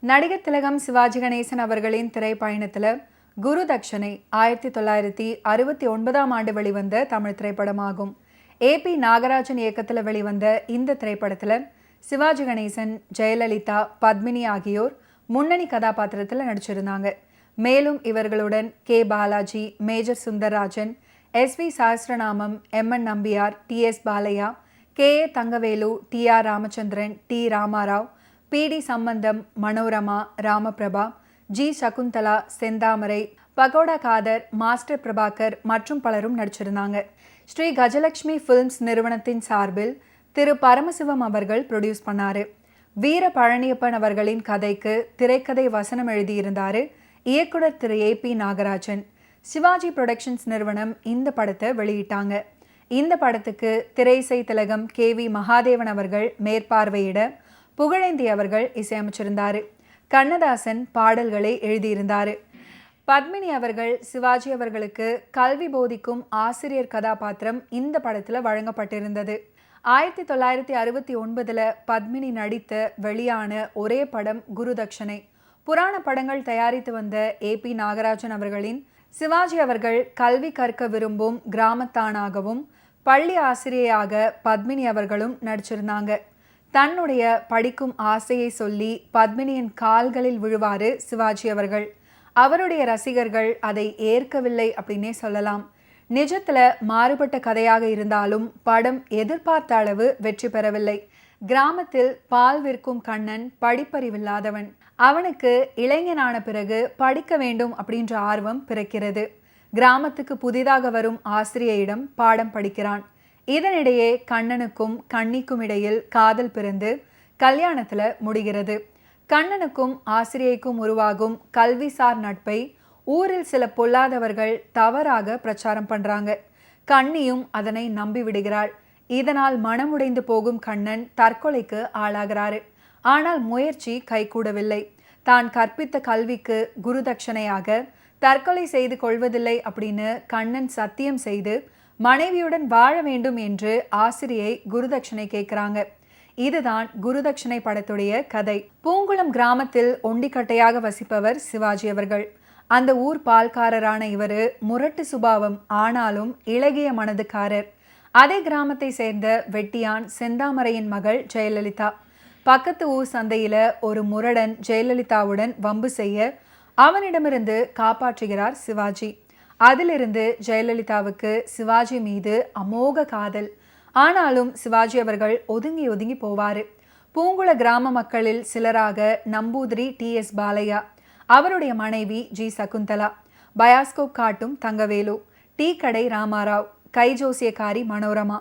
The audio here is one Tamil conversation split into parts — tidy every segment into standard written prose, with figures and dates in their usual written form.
நடிகர் திலகம் சிவாஜி கணேசன் அவர்களின் திரைப்பயணத்தில் குரு தட்சணை 1969 வெளிவந்த தமிழ் திரைப்படமாகும். AP நாகராஜன் இயக்கத்தில் வெளிவந்த இந்த திரைப்படத்தில் சிவாஜி கணேசன், ஜெயலலிதா, பத்மினி ஆகியோர் முன்னணி கதாபாத்திரத்தில் நடிச்சிருந்தாங்க. மேலும் இவர்களுடன் K. Balaji, major Sundararajan, SV Sahasranamam, MN Nambiar, TS Balaiah, KA Thangavelu, TR Ramachandran, T. Ramarao, PD Sambandham, Manorama, Ramaprabha, G. Sakunthala, Senthamarai, pakoda Kadhar, master Prabhakar மற்றும் பலரும் நடிச்சிருந்தாங்க. ஸ்ரீ கஜலட்சுமி ஃபிலிம்ஸ் நிறுவனத்தின் சார்பில் திரு பரமசிவம் அவர்கள் ப்ரொடியூஸ் பண்ணாரு. வீர பழனியப்பன் அவர்களின் கதைக்கு திரைக்கதை வசனம் எழுதியிருந்தாரு இயக்குனர் திரு AP நாகராஜன். சிவாஜி புரொடக்ஷன்ஸ் நிறுவனம் இந்த படத்தை வெளியிட்டாங்க. இந்த படத்துக்கு திரையிசை திலகம் KV மகாதேவன் அவர்கள் மேற்பார்வையிட புகழேந்தி அவர்கள் இசையமைச்சிருந்தாரு. கண்ணதாசன் பாடல்களை எழுதியிருந்தாரு. பத்மினி அவர்கள் சிவாஜி அவர்களுக்கு கல்வி போதிக்கும் ஆசிரியர் கதாபாத்திரம் இந்த படத்தில் வழங்கப்பட்டிருந்தது. 1969 பத்மினி நடித்த வெளியான ஒரே படம் குரு தட்சணை. புராண படங்கள் தயாரித்து வந்த AP நாகராஜன் அவர்களின் சிவாஜி அவர்கள் கல்வி கற்க விரும்பும் கிராமத்தானாகவும் பள்ளி ஆசிரியையாக பத்மினி அவர்களும் நடிச்சிருந்தாங்க. தன்னுடைய படிக்கும் ஆசையை சொல்லி பத்மினியின் கால்களில் விழுவாரு சிவாஜி அவர்கள். அவருடைய ரசிகர்கள் அதை ஏற்கவில்லை அப்படின்னே சொல்லலாம். நிஜத்துல மாறுபட்ட கதையாக இருந்தாலும் படம் எதிர்பார்த்த அளவு வெற்றி பெறவில்லை. கிராமத்தில் பால் விற்கும் கண்ணன் படிப்பறிவில்லாதவன். அவனுக்கு இளைஞனான பிறகு படிக்க வேண்டும் அப்படின்ற ஆர்வம் பிறக்கிறது. கிராமத்துக்கு புதிதாக வரும் ஆசிரியையிடம் பாடம் படிக்கிறான். இதனிடையே கண்ணனுக்கும் கண்ணிக்கும் இடையில் காதல் பிறந்து கல்யாணத்துல முடிகிறது. கண்ணனுக்கும் ஆசிரியைக்கும் உருவாகும் கல்விசார் நட்பை ஊரில் சில பொல்லாதவர்கள் தவறாக பிரச்சாரம் பண்றாங்க. கண்ணியும் அதனை நம்பி விடுகிறாள். இதனால் மனமுடைந்து போகும் கண்ணன் தற்கொலைக்கு ஆளாகிறாரு. ஆனால் முயற்சி கைகூடவில்லை. தான் கற்பித்த கல்விக்கு குரு தட்சணையாக தற்கொலை செய்து கொள்வதில்லை அப்படின்னு கண்ணன் சத்தியம் செய்து மனைவியுடன் வாழ வேண்டும் என்று ஆசிரியை குருதட்சணை கேட்கிறாங்க. இதுதான் குருதட்சணை படத்துடைய கதை. பூங்குளம் கிராமத்தில் ஒண்டிக்கட்டையாக வசிப்பவர் சிவாஜி அவர்கள். அந்த ஊர் பால்காரரான இவர் முரட்டு சுபாவம், ஆனாலும் இளகிய மனதுக்காரர். அதே கிராமத்தை சேர்ந்த வெட்டியான் செந்தாமரையின் மகள் ஜெயலலிதா. பக்கத்து ஊர் சந்தையில ஒரு முரடன் ஜெயலலிதாவுடன் வம்பு செய்ய அவனிடமிருந்து காப்பாற்றுகிறார் சிவாஜி. அதிலிருந்து ஜெயலலிதாவுக்கு சிவாஜி மீது அமோக காதல். ஆனாலும் சிவாஜி அவர்கள் ஒதுங்கி ஒதுங்கி போவாரு. பூங்குள கிராம மக்களில் சிலராக நம்பூதிரி TS பாலையா, அவருடைய மனைவி G. சகுந்தலா, பயாஸ்கோப் காட்டும் தங்கவேலு, டீ கடை ராமாராவ், கைஜோசியக்காரி மனோரமா,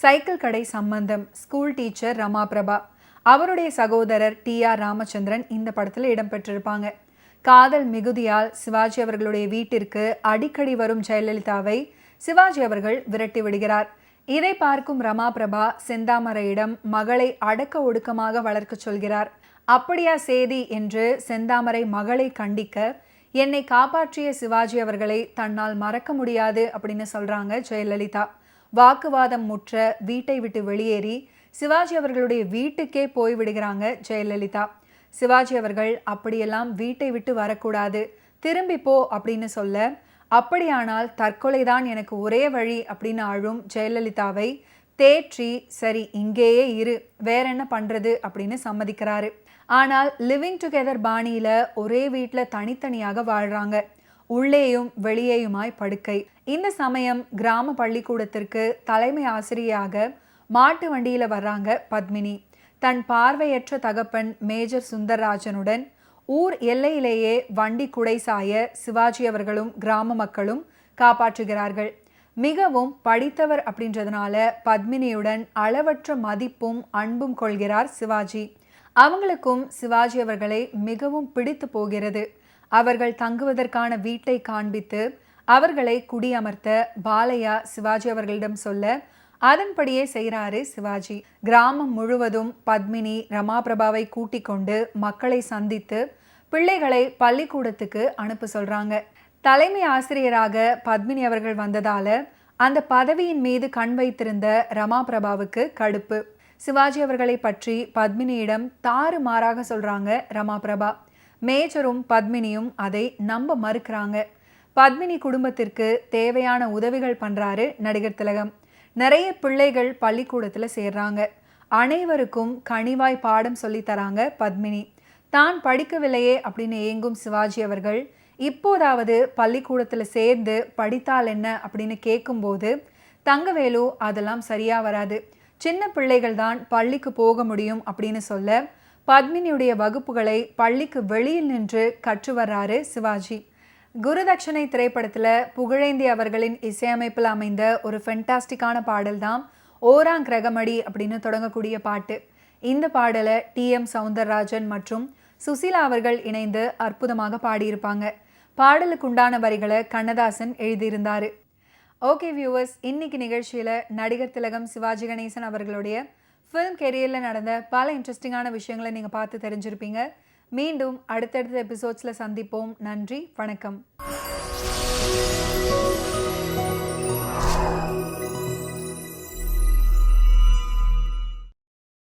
சைக்கிள் கடை சம்பந்தம், ஸ்கூல் டீச்சர் ரமாபிரபா, அவருடைய சகோதரர் TR ராமச்சந்திரன் இந்த படத்தில் இடம்பெற்றிருப்பாங்க. காதல் மிகுதியால் சிவாஜி அவர்களுடைய வீட்டிற்கு அடிக்கடி வரும் ஜெயலலிதாவை சிவாஜி அவர்கள் விரட்டி விடுகிறார். இதை பார்க்கும் ரமாபிரபா செந்தாமரையிடம் மகளை அடக்க ஒடுக்கமாக வளர்க்க சொல்கிறார். அப்படியா சேதி என்று செந்தாமரை மகளை கண்டிக்க, என்னை காப்பாற்றிய சிவாஜி அவர்களை தன்னால் மறக்க முடியாது அப்படின்னு சொல்றாங்க ஜெயலலிதா. வாக்குவாதம் முற்ற வீட்டை விட்டு வெளியேறி சிவாஜி அவர்களுடைய வீட்டுக்கே போய் விடுகிறாங்க ஜெயலலிதா. சிவாஜி அவர்கள் அப்படியெல்லாம் வீட்டை விட்டு வரக்கூடாது, திரும்பி போ அப்படின்னு சொல்ல, அப்படியானால் தற்கொலைதான் எனக்கு ஒரே வழி அப்படின்னு அழும் ஜெயலலிதாவை தேற்றி, சரி இங்கேயே இரு, வேற என்ன பண்றது அப்படின்னு சம்மதிக்கிறாரு. ஆனால் லிவிங் டுகெதர் பாணியில ஒரே வீட்டில் தனித்தனியாக வாழ்றாங்க. உள்ளேயும் வெளியேயுமாய் படுக்கை. இந்த சமயம் கிராம பள்ளிக்கூடத்திற்கு தலைமை ஆசிரியையாக மாட்டு வண்டியில வர்றாங்க பத்மினி. தன் பார்வையற்ற தகப்பன் மேஜர் சுந்தரராஜனுடன் ஊர் எல்லையிலேயே வண்டி குடை சாய சிவாஜி அவர்களும் கிராம மக்களும் காப்பாற்றுகிறார்கள். மிகவும் படித்தவர் அப்படின்றதுனால பத்மினியுடன் அளவற்ற மதிப்பும் அன்பும் கொள்கிறார் சிவாஜி. அவங்களுக்கும் சிவாஜி அவர்களை மிகவும் பிடித்து போகிறது. அவர்கள் தங்குவதற்கான வீட்டை காண்பித்து அவர்களை குடியமர்த்த பாலையா சிவாஜி அவர்களிடம் சொல்ல, அதன்படியே செய்கிறாரு சிவாஜி. கிராமம் முழுவதும் பத்மினி ரமாபிரபாவை கூட்டிக் கொண்டு மக்களை சந்தித்து பிள்ளைகளை பள்ளிக்கூடத்துக்கு அனுப்ப சொல்றாங்க. தலைமை ஆசிரியராக பத்மினி அவர்கள் வந்ததால அந்த பதவியின் மீது கண் வைத்திருந்த ரமாபிரபாவுக்கு கடுப்பு. சிவாஜி அவர்களை பற்றி பத்மினியிடம் தாறுமாறாக சொல்றாங்க ரமாபிரபா. மேஜரும் பத்மினியும் அதை நம்ப மறுக்கிறாங்க. பத்மினி குடும்பத்திற்கு தேவையான உதவிகள் பண்றாரு நடிகர் திலகம். நிறைய பிள்ளைகள் பள்ளிக்கூடத்தில் சேர்றாங்க. அனைவருக்கும் கனிவாய் பாடம் சொல்லி தராங்க பத்மினி. தான் படிக்கவில்லையே அப்படின்னு ஏங்கும் சிவாஜி அவர்கள் இப்போதாவது பள்ளிக்கூடத்தில் சேர்ந்து படித்தால் என்ன அப்படின்னு கேட்கும்போது, தங்கவேலு அதெல்லாம் சரியா வராது, சின்ன பிள்ளைகள் தான் பள்ளிக்கு போக முடியும் அப்படின்னு சொல்ல பத்மினியுடைய வகுப்புகளை பள்ளிக்கு வெளியில் நின்று கற்று வர்றாரு சிவாஜி. குருதட்சணை திரைப்படத்தில் புகழேந்தி அவர்களின் இசையமைப்பில் அமைந்த ஒரு ஃபென்டாஸ்டிக்கான பாடல் தான் ஓராங் கிரகமடி அப்படின்னு தொடங்கக்கூடிய பாட்டு. இந்த பாடலை டி.எம். சௌந்தரராஜன் மற்றும் சுசீலா அவர்கள் இணைந்து அற்புதமாக பாடியிருப்பாங்க. பாடலுக்கு உண்டான வரிகளை கண்ணதாசன் எழுதியிருந்தார். ஓகே வியூவர்ஸ், இன்னைக்கு நிகழ்ச்சியில் நடிகர் திலகம் சிவாஜி கணேசன் அவர்களுடைய ஃபிலிம் கெரியரில் நடந்த பல இன்ட்ரெஸ்டிங்கான விஷயங்களை நீங்கள் பார்த்து தெரிஞ்சிருப்பீங்க. மீண்டும் அடுத்தடுத்த எபிசோட்ஸில் சந்திப்போம். நன்றி, வணக்கம்.